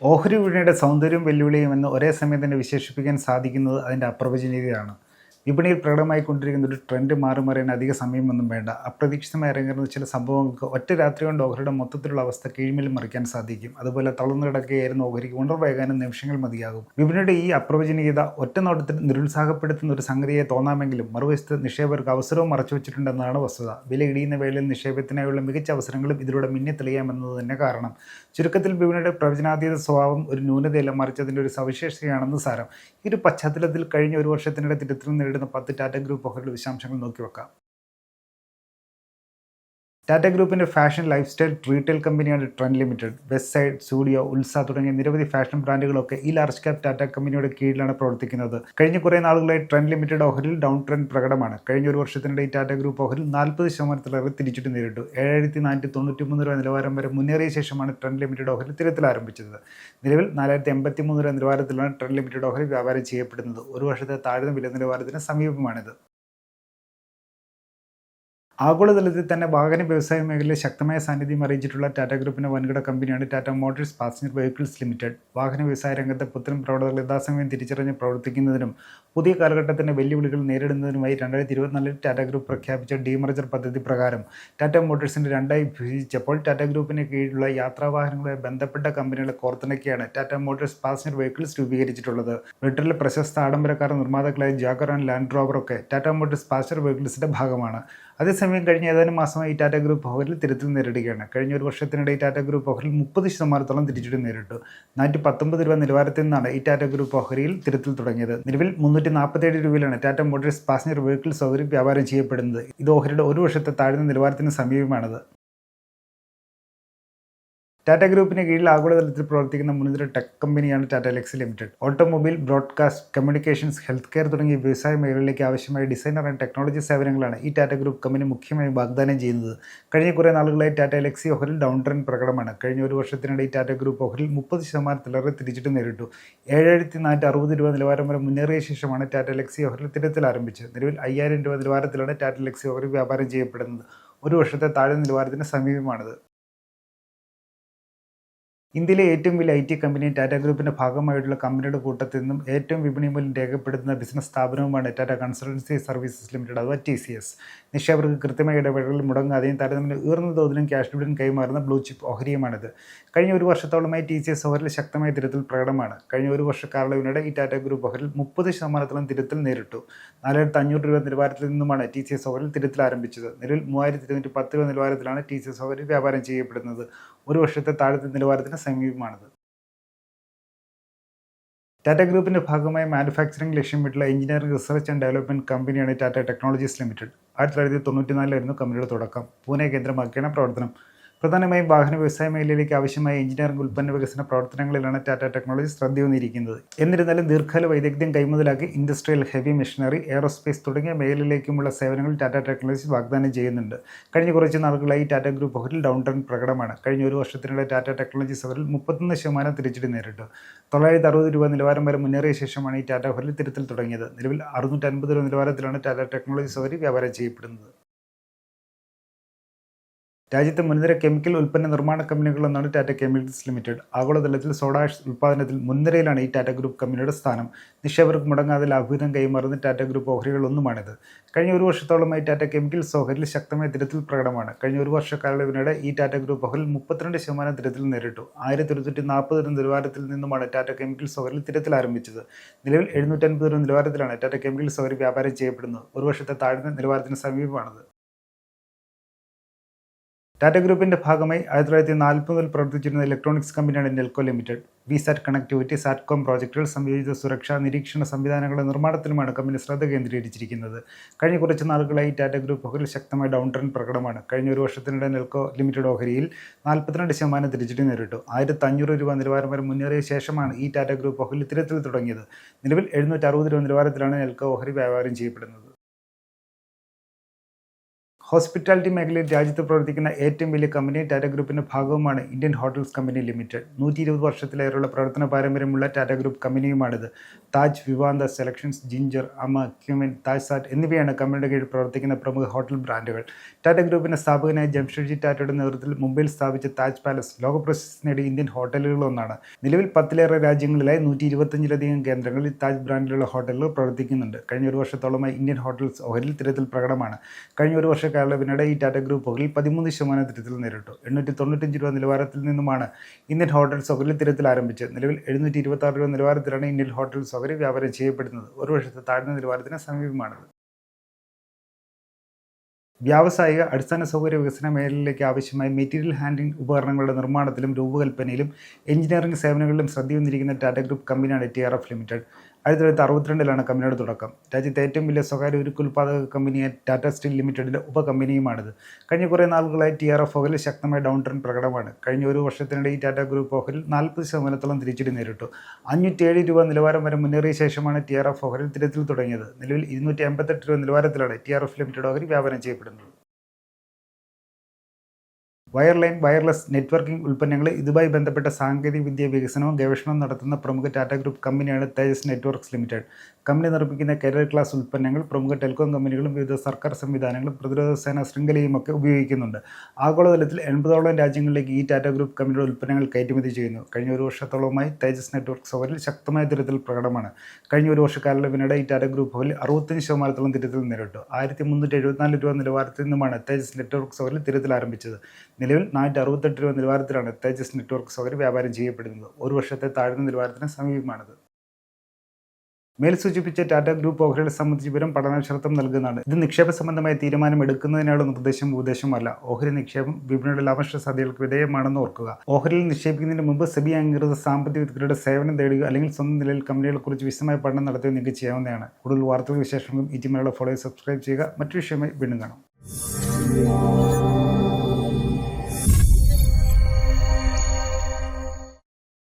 ഓഹരി വിപണിയുടെ സൗന്ദര്യവും വെല്ലുവിളിയും എന്ന് ഒരേ സമയം തന്നെ വിശേഷിപ്പിക്കാൻ സാധിക്കുന്നത് അതിൻ്റെ അപ്രവചനീയതയാണ്. വിപണിയിൽ പ്രകടമായിക്കൊണ്ടിരിക്കുന്ന ഒരു ട്രെൻഡ് മാറിമറിയാൻ അധിക സമയമൊന്നും വേണ്ട. അപ്രതീക്ഷിതമായി ഇറങ്ങുന്ന ചില സംഭവങ്ങൾക്ക് ഒറ്റ രാത്രി കൊണ്ട് ഓഹരിയുടെ മൊത്തത്തിലുള്ള അവസ്ഥ കീഴ്മേൽ മറിക്കാൻ സാധിക്കും. അതുപോലെ തളർന്നു കിടക്കുകയായിരുന്ന ഓഹരിക്ക് ഉണർവേകാനും നിമിഷങ്ങൾ മതിയാകും. വിപണിയുടെ ഈ അപ്രവചനീയത ഒറ്റ നോട്ടത്തിൽ നിരുത്സാഹപ്പെടുത്തുന്ന ഒരു സംഗതിയെ തോന്നാമെങ്കിലും മറുവശത്ത് നിക്ഷേപകർക്ക് അവസരവും മറച്ചുവെച്ചിട്ടുണ്ടെന്നാണ് വസ്തുത. വില ഇടിയുന്ന വേളയിൽ നിക്ഷേപത്തിനായുള്ള മികച്ച അവസരങ്ങളും ഇതിലൂടെ മിന്നിത്തെളിയാമെന്നത് തന്നെ കാരണം. ചുരുക്കത്തിൽ വിപണിയുടെ പ്രവചനാതീത സ്വഭാവം ഒരു ന്യൂനതയല്ല, മറിച്ച് അതിൻ്റെ ഒരു സവിശേഷതയാണെന്ന് സാരം. ഈ ഒരു പശ്ചാത്തലത്തിൽ കഴിഞ്ഞ ഒരു വർഷത്തിനിടെ തിരുത്തൽ നേരിടുന്ന 10 ടാറ്റ ഗ്രൂപ്പ് ഓഹരികളുടെ വിശദാംശങ്ങൾ നോക്കിവെക്കാം. ടാറ്റ ഗ്രൂപ്പിൻ്റെ ഫാഷൻ ലൈഫ് സ്റ്റൈൽ റീറ്റെയിൽ കമ്പനിയാണ് Trent limited. Westside, studio, Utsa തുടങ്ങിയ നിരവധി ഫാഷൻ ബ്രാൻഡുകളൊക്കെ ഈ ലാർജ് ക്യാപ് ടാറ്റ കമ്പനിയുടെ കീഴിലാണ് പ്രവർത്തിക്കുന്നത്. കഴിഞ്ഞ കുറേ നാളുകളായി ട്രെൻഡ് ലിമിറ്റഡ് ഓഹരിയിൽ ഡൗൺ ട്രെൻഡ് പ്രകടമാണ്. കഴിഞ്ഞ ഒരു വർഷത്തിനിടെ ഈ ടാറ്റ ഗ്രൂപ്പ് ഓഹരിൽ 40% തിരിച്ചിട്ട് നേരിട്ടു. 7493 രൂപ നിലവാരം വരെ മുന്നേറിയ ശേഷമാണ് ട്രെൻഡ് ലിമിറ്റഡ് ഓഹരി തിരുത്തൽ ആരംഭിച്ചത്. നിലവിൽ 4083 രൂപ നിലവാരത്തിലാണ് ട്രെൻഡ് ലിമിറ്റഡ് ഓഹരി വ്യാപാരം ചെയ്യപ്പെടുന്നത്. ഒരു വർഷത്തെ താഴ്ന്ന വില നിലവാരത്തിന് സമീപമാണിത്. ആഗോളതലത്തിൽ തന്നെ വാഹന വ്യവസായ മേഖലയിൽ ശക്തമായ സാന്നിധ്യം അറിയിച്ചിട്ടുള്ള ടാറ്റ ഗ്രൂപ്പിൻ്റെ വൻകിട കമ്പനിയാണ് Tata Motors passenger vehicles limited. വാഹന വ്യവസായ രംഗത്തെ പുത്തൻ പ്രവണതകൾ യഥാസമയം തിരിച്ചറിഞ്ഞ് പ്രവർത്തിക്കുന്നതിനും പുതിയ കാലഘട്ടത്തിൻ്റെ വെല്ലുവിളികൾ നേരിടുന്നതിനുമായി 2024 ടാറ്റ ഗ്രൂപ്പ് പ്രഖ്യാപിച്ച ഡീമർജർ പദ്ധതി പ്രകാരം ടാറ്റ മോട്ടോഴ്സിൻ്റെ രണ്ടായി വിഭജിച്ചപ്പോൾ ടാറ്റ ഗ്രൂപ്പിന് കീഴിലുള്ള യാത്രാവാഹനങ്ങളുമായി ബന്ധപ്പെട്ട കമ്പനികളെ കോർത്തിണക്കിയാണ് ടാറ്റ മോട്ടോഴ്സ് പാസഞ്ചർ വെഹിക്കിൾസ് രൂപീകരിച്ചിട്ടുള്ളത്. ബ്രിട്ടനിലെ പ്രശസ്ത ആഡംബരക്കാർ നിർമ്മാതാക്കളായ ജാഗർ ആൻഡ് ലാൻഡ് റോവറൊക്കെ ടാറ്റ മോട്ടോഴ്സ് പാസഞ്ചർ വെഹിക്കിൾസിൻ്റെ ഭാഗമാണ്. അതേസമയം കഴിഞ്ഞ ഏതാനും മാസമായി ടാറ്റ ഗ്രൂപ്പ് ഓഹരിൽ തിരുത്തൽ നേരിടുകയാണ്. കഴിഞ്ഞ ഒരു വർഷത്തിനിടെ ടാറ്റ ഗ്രൂപ്പ് ഓഹരിൽ 30% തിരിച്ചടി നേരിട്ടു. 119 രൂപ നിലവാരത്തിൽ നിന്നാണ് ഈ ടാറ്റ ഗ്രൂപ്പ് ഓഹരിയിൽ തിരുത്തൽ തുടങ്ങിയത്. നിലവിൽ 347 രൂപയിലാണ് ടാറ്റ മോട്ടോഴ്സ് പാസഞ്ചർ വെഹിക്കിൾസ് ഓഹരി വ്യാപാരം ചെയ്യപ്പെടുന്നത്. ഇത് ഓഹരിയുടെ ഒരു വർഷത്തെ താഴ്ന്ന നിലവാരത്തിന് സമീപമാണത്. ടാറ്റ ഗ്രൂപ്പിന് കീഴിൽ ആഗോളതലത്തിൽ പ്രവർത്തിക്കുന്ന മുൻനിര ടെക് കമ്പനിയാണ് Tata Elxsi limited. Automobile, broadcast, communications, health care തുടങ്ങിയ വ്യവസായ മേഖലയിലേക്ക് ആവശ്യമായ ഡിസൈനർ ആൻഡ് ടെക്നോളജി സേവനങ്ങളാണ് ഈ ടാറ്റ ഗ്രൂപ്പ് കമ്പനി മുഖ്യമായും വാഗ്ദാനം ചെയ്യുന്നത്. കഴിഞ്ഞ കുറേ നാളുകളായി ടാറ്റ എൽക്സി ഓഹരിൽ ഡൗൺ ട്രെൻഡ് പ്രകടമാണ്. കഴിഞ്ഞ ഒരു വർഷത്തിനിടെ ഈ ടാറ്റ ഗ്രൂപ്പ് ഓഹരിൽ 30% തിരിച്ചിട്ട് നേരിട്ടു. 7460 രൂപ നിലവാരം വരെ മുന്നേറിയ ശേഷമാണ് ടാറ്റ എൽക്സി ഓഹരിൽ തിരുത്തൽ ആരംഭിച്ചത്. നിലവിൽ 5000 രൂപ നിലവാരത്തിലാണ് ടാറ്റ എൽക്സി ഓഹരി വ്യാപാരം ചെയ്യപ്പെടുന്നത്. ഒരു വർഷത്തെ താഴ്ന്ന നിലവാരത്തിന് സമീപമാണിത്. ഇന്ത്യയിലെ ഏറ്റവും വലിയ IT കമ്പനി ടാറ്റ ഗ്രൂപ്പിൻ്റെ ഭാഗമായിട്ടുള്ള കമ്പനിയുടെ കൂട്ടത്തിൽ നിന്നും ഏറ്റവും വിപണി മൂല്യം രേഖപ്പെടുത്തുന്ന ബിസിനസ് സ്ഥാപനവുമാണ് ടാറ്റ കൺസൾട്ടൻസി സർവീസസ് ലിമിറ്റഡ് അഥവാ TCS. നിക്ഷേപകർക്ക് കൃത്യമായ ഇടപെടലുകൾ മുടങ്ങാതെയും താരതമ്യം ഉയർന്ന തോതിലും ക്യാഷ് ഡിവിഡൻഡ് കൈമാറുന്ന ബ്ലൂ ചിപ്പ് ഓഹരിയുമാണിത്. കഴിഞ്ഞ ഒരു വർഷത്തോളമായി TCS ഓഹരിൽ ശക്തമായ തിരുത്തൽ പ്രകടമാണ്. കഴിഞ്ഞ ഒരു വർഷ കാലയളവിനിടെ ഈ ടാറ്റ ഗ്രൂപ്പ് ഓഹരിൽ 30% തിരുത്തൽ നേരിട്ടു. 4500 രൂപ നിലവാരത്തിൽ നിന്നുമാണ് TCS ഓഹരിൽ തിരുത്തൽ ആരംഭിച്ചത്. നിലവിൽ 3210 രൂപ നിലവാരത്തിലാണ് TCS ഓഹരി വ്യാപാരം ചെയ്യപ്പെടുന്നത്. ഒരു വർഷത്തെ താഴത്തെ നിലവാരത്തിന് സമീപമാണിത്. ടാറ്റ ഗ്രൂപ്പിൻ്റെ ഭാഗമായ മാനുഫാക്ചറിംഗ് ലക്ഷ്യമിട്ടുള്ള എഞ്ചിനീയറിംഗ് റിസർച്ച് ആൻഡ് ഡെവലപ്മെൻറ്റ് കമ്പനിയാണ് ടാറ്റ ടെക്നോളജീസ് ലിമിറ്റഡ്. 1994 കമ്പനിയുടെ തുടക്കം. പൂനെ കേന്ദ്രമാക്കിയാണ് പ്രവർത്തനം. പ്രധാനമായും വാഹന വ്യവസായ മേഖലയിലേക്ക് ആവശ്യമായ എഞ്ചിനീയറിംഗ് ഉൽപ്പന്ന വികസന പ്രവർത്തനങ്ങളിലാണ് ടാറ്റ ടെക്നോളജീസ് ശ്രദ്ധയൂന്നിയിരിക്കുന്നത്. എന്നിരുന്നാലും ദീർഘകാല വൈദഗ്ധ്യം കൈമുതലാക്കി ഇൻഡസ്ട്രിയൽ, ഹെവി മെഷീനറി, എയറോസ്പേസ് തുടങ്ങിയ മേഖലയിലേക്കുമുള്ള സേവനങ്ങൾ ടാറ്റ ടെക്നോളജീസ് വാഗ്ദാനം ചെയ്യുന്നുണ്ട്. കഴിഞ്ഞ കുറച്ച് നാളുകളായി ടാറ്റ ഗ്രൂപ്പ് ഓഹരിൽ ഡൗൺ ട്രെൻഡ് പ്രകടമാണ്. കഴിഞ്ഞ ഒരു വർഷത്തിനിടെ ടാറ്റ ടെക്നോളജീസ് ഓഹരിൽ 31% തിരിച്ചടി നേരിട്ടു. 960 രൂപ നിലവാരം വരെ മുന്നേറിയ ശേഷമാണ് ഈ ടാറ്റ ഓഹരിൽ തിരുത്തൽ തുടങ്ങിയത്. നിലവിൽ 650 രൂപ നിലവാരത്തിലാണ് ടാറ്റ ടെക്നോളജീസ് ഓഹരി വ്യാപാരം ചെയ്യപ്പെടുന്നത്. രാജ്യത്തെ മുൻനിര കെമിക്കൽ ഉൽപ്പന്ന നിർമ്മാണ കമ്പനികളൊന്നാണ് ടാറ്റ കെമിക്കൽസ് ലിമിറ്റഡ്. ആഗോളതലത്തിൽ സോഡ ആഷ് ഉൽപ്പാദനത്തിൽ മുൻനിരയിലാണ് ഈ ടാറ്റ ഗ്രൂപ്പ് കമ്പനിയുടെ സ്ഥാനം. നിക്ഷേപകർക്ക് മുടങ്ങാതെ ലാഭവിഹിതം കൈമാറുന്ന ടാറ്റ ഗ്രൂപ്പ് ഓഹരികളൊന്നുമാണിത്. കഴിഞ്ഞ ഒരു വർഷത്തോളമായി ടാറ്റ കെമിക്കൽസ് ഓഹരിൽ ശക്തമായ തിരുത്തൽ പ്രകടമാണ്. കഴിഞ്ഞ ഒരു വർഷ കാലയളവിനിടെ ഈ ടാറ്റ ഗ്രൂപ്പ് ഓഹരിൽ 32% തിരുത്തൽ നേരിട്ടു. 1140 നിലവാരത്തിൽ നിന്നുമാണ് ടാറ്റ കെമിക്കൽസ് ഓഹരിൽ തിരുത്തൽ ആരംഭിച്ചത്. നിലവിൽ 750 നിലവാരത്തിലാണ് ടാറ്റ കെമിക്കൽസ് ഓഹരി വ്യാപാരം ചെയ്യപ്പെടുന്നത്. ഒരു വർഷത്തെ താഴ്ന്ന നിലവാരത്തിന് സമീപമാണിത്. ടാറ്റ ഗ്രൂപ്പിൻ്റെ ഭാഗമായി 1940 മുതൽ പ്രവർത്തിച്ചിരുന്ന ഇലക്ട്രോണിക്സ് കമ്പനിയാണ് Nelco limited. Vsat connectivity, satcom പ്രോജക്റ്റുകൾ, സംയോജിത സുരക്ഷാ നിരീക്ഷണ സംവിധാനങ്ങളുടെ നിർമ്മാണത്തിലുമാണ് കമ്പനി ശ്രദ്ധ കേന്ദ്രീകരിച്ചിരിക്കുന്നത്. കഴിഞ്ഞ കുറച്ച് നാളുകളായി ടാറ്റ ഗ്രൂപ്പ് ഓഹരിയിൽ ശക്തമായ ഡൗൺ ട്രെൻഡ് പ്രകടമാണ്. കഴിഞ്ഞ ഒരു വർഷത്തിനിടെ നെൽക്കോ ലിമിറ്റഡ് ഓഹരിയിൽ 42% തിരിച്ചടി നേരിട്ടു. 1500 രൂപ നിലവാരം വരെ മുന്നേറിയ ശേഷമാണ് ഈ ടാറ്റ ഗ്രൂപ്പ് ഓഹരിയിൽ തിരുത്തൽ തുടങ്ങിയത്. നിലവിൽ 760 രൂപ നിലവാരത്തിലാണ് നെൽക്കോ ഓഹരി വ്യാപാരം ചെയ്യപ്പെടുന്നത്. ഹോസ്പിറ്റാലിറ്റി മേഖലയിൽ രാജ്യത്ത് പ്രവർത്തിക്കുന്ന ഏറ്റവും വലിയ കമ്പനി ടാറ്റ ഗ്രൂപ്പിൻ്റെ ഭാഗവുമാണ് ഇന്ത്യൻ ഹോട്ടൽസ് കമ്പനി ലിമിറ്റഡ്. 120 വർഷത്തിലേറെയുള്ള പ്രവർത്തന പാരമ്പര്യമുള്ള ടാറ്റ ഗ്രൂപ്പ് കമ്പനിയുമാണിത്. Taj, Vivanta, selections, ginger, Ama, Qmin, Taj SATS എന്നിവയാണ് കമ്പനിയുടെ കീഴിൽ പ്രവർത്തിക്കുന്ന പ്രമുഖ ഹോട്ടൽ ബ്രാൻഡുകൾ. ടാറ്റ ഗ്രൂപ്പിൻ്റെ സ്ഥാപകനായ ജംഷഡ്ജി ടാറ്റയുടെ നേതൃത്വത്തിൽ മുംബൈയിൽ സ്ഥാപിച്ച താജ് പാലസ് ലോക പ്രശസ്തി നേടിയ ഇന്ത്യൻ ഹോട്ടലുകളൊന്നാണ്. നിലവിൽ 10ലേറെ രാജ്യങ്ങളിലായി 125ലധികം കേന്ദ്രങ്ങളിൽ താജ് ബ്രാൻഡിലുള്ള ഹോട്ടലുകൾ പ്രവർത്തിക്കുന്നുണ്ട്. കഴിഞ്ഞ ഒരു വർഷത്തോളമായി ഇന്ത്യൻ ഹോട്ടൽസ് ഓഹരിയിൽ തിരച്ചിൽ പ്രകടമാണ്. കഴിഞ്ഞ ഒരു വർഷ കാലയളവിനിടെ ഈ ടാറ്റ ഗ്രൂപ്പ് ഓഹരിയിൽ 13% തിരച്ചിൽ നേരിട്ടു. 895 രൂപ നിലവാരത്തിൽ നിന്നുമാണ് ഇന്ത്യൻ ഹോട്ടൽസ് ഓഹരിയിൽ തിരച്ചിൽ ആരംഭിച്ചത്. നിലവിൽ 726 രൂപ നിലവാരത്തിലാണ് ഇന്ത്യൻ ഹോട്ടൽസ് ഓഹരി വ്യാപാരം ചെയ്യപ്പെടുന്നത്. ഒരു വർഷത്തെ താഴ്ന്ന നിലവാരത്തിന് സമീപമാണിത്. വ്യാവസായിക അടിസ്ഥാന സൗകര്യ വികസന മേഖലയിലേക്ക് ആവശ്യമായ മെറ്റീരിയൽ ഹാൻഡ്ലിംഗ് ഉപകരണങ്ങളുടെ നിർമ്മാണത്തിലും രൂപകൽപ്പനയിലും എഞ്ചിനീയറിംഗ് സേവനങ്ങളിലും ശ്രദ്ധയൊന്നിരിക്കുന്ന ടാറ്റ ഗ്രൂപ്പ് കമ്പനിയാണ് TRF ലിമിറ്റഡ്. 1962 കമ്പനിയുടെ തുടക്കം. രാജ്യത്തെ ഏറ്റവും വലിയ സ്വകാര്യ ഉരുക്കുൽപാദക കമ്പനിയായ ടാറ്റ സ്റ്റീൽ ലിമിറ്റഡിൻ്റെ ഉപകമ്പനിയുമാണിത്. കഴിഞ്ഞ കുറേ നാളുകളായി TRF ഓഹരിൽ ശക്തമായ ഡൗൺ ട്രെൻഡ് പ്രകടമാണ്. കഴിഞ്ഞ ഒരു വർഷത്തിനിടെ ഈ ടാറ്റ ഗ്രൂപ്പ് ഓഹരിൽ 40% തിരിച്ചടി നേരിട്ടു. 507 രൂപ നിലവാരം വരെ മുന്നേറിയ ശേഷമാണ് TRF ഓഹരിൽ തിരച്ചിൽ തുടങ്ങിയത്. നിലവിൽ 288 രൂപ നിലവാരത്തിലാണ് TRF ലിമിറ്റഡ് ഓഹരി വ്യാപാരം ചെയ്യപ്പെടുന്നത്. വയർലൈൻ, വയർലെസ് നെറ്റ്വർക്കിംഗ് ഉൽപ്പന്നങ്ങൾ ഇതുമായി ബന്ധപ്പെട്ട സാങ്കേതികവിദ്യ വികസനവും ഗവേഷണവും നടത്തുന്ന പ്രമുഖ ടാറ്റ ഗ്രൂപ്പ് കമ്പനിയാണ് തേജസ് നെറ്റ്വർക്ക്സ് ലിമിറ്റഡ്. കമ്പനി നിർമ്മിക്കുന്ന കരിയർ ക്ലാസ് ഉൽപ്പന്നങ്ങൾ പ്രമുഖ ടെലികോം കമ്പനികളും വിവിധ സർക്കാർ സംവിധാനങ്ങളും പ്രതിരോധ സേന ശൃംഖലയുമൊക്കെ ഉപയോഗിക്കുന്നുണ്ട്. ആഗോളതലത്തിൽ 80ഓളം രാജ്യങ്ങളിലേക്ക് ഈ ടാറ്റ ഗ്രൂപ്പ് കമ്പനിയുടെ ഉൽപ്പന്നങ്ങൾ കയറ്റുമതി ചെയ്യുന്നു. കഴിഞ്ഞ ഒരു വർഷത്തോളമായി തേജസ് നെറ്റ്വർക്ക്സ് ഓഹരിൽ ശക്തമായ തിരച്ചിൽ പ്രകടമാണ്. കഴിഞ്ഞ ഒരു വർഷക്കാലയളവിനിടെ ഈ ടാറ്റ ഗ്രൂപ്പ് ഓഹരിൽ 65% തിരച്ചിൽ നേരിട്ടു. 1374 രൂപ നിലവാരത്തിൽ നിന്നുമാണ് തേജസ് നെറ്റ്വർക്ക്സ് ഓഹരിൽ തിരച്ചിൽ ആരംഭിച്ചത്. നിലവിൽ 468 രൂപ നിലവാരത്തിലാണ് തേജസ് നെറ്റ്വർക്ക്സ് ഓഹരി വ്യാപാരം ചെയ്യപ്പെടുന്നത്. ഒരു വർഷത്തെ താഴ്ന്ന നിലവാരത്തിന് സമീപമാണിത്. മേൽ സൂചിപ്പിച്ച ടാറ്റ ഗ്രൂപ്പ് ഓഹരികളെ സംബന്ധിച്ച് വിവരം പഠനാശ്രദ്ധം നൽകുന്നതാണ്. ഇത് നിക്ഷേപ സംബന്ധമായ തീരുമാനം എടുക്കുന്നതിനുള്ള ഉപദേശമല്ല. ഓഹരി നിക്ഷേപം വിപണിയുടെ ലാഭനഷ്ട സാധ്യതകൾക്ക് വിധേയമാണെന്ന് ഓർക്കുക. ഓഹരിയിൽ നിക്ഷേപിക്കുന്നതിന് മുമ്പ് സെബി അംഗീകൃത സാമ്പത്തിക വിദഗ്ധരുടെ സേവനം തേടുക അല്ലെങ്കിൽ സ്വന്തം നിലയിൽ കമ്പനികളെക്കുറിച്ച് വിശദമായ പഠനം നടത്തുക നിങ്ങൾക്ക് ചെയ്യാവുന്നതാണ്. കൂടുതൽ വാർത്തകളും വിശേഷങ്ങളും ഈ ചാനൽ ഫോളോ സബ്സ്ക്രൈബ് ചെയ്യുക. മറ്റൊരു വിഷയമായി വീണ്ടും കാണാം.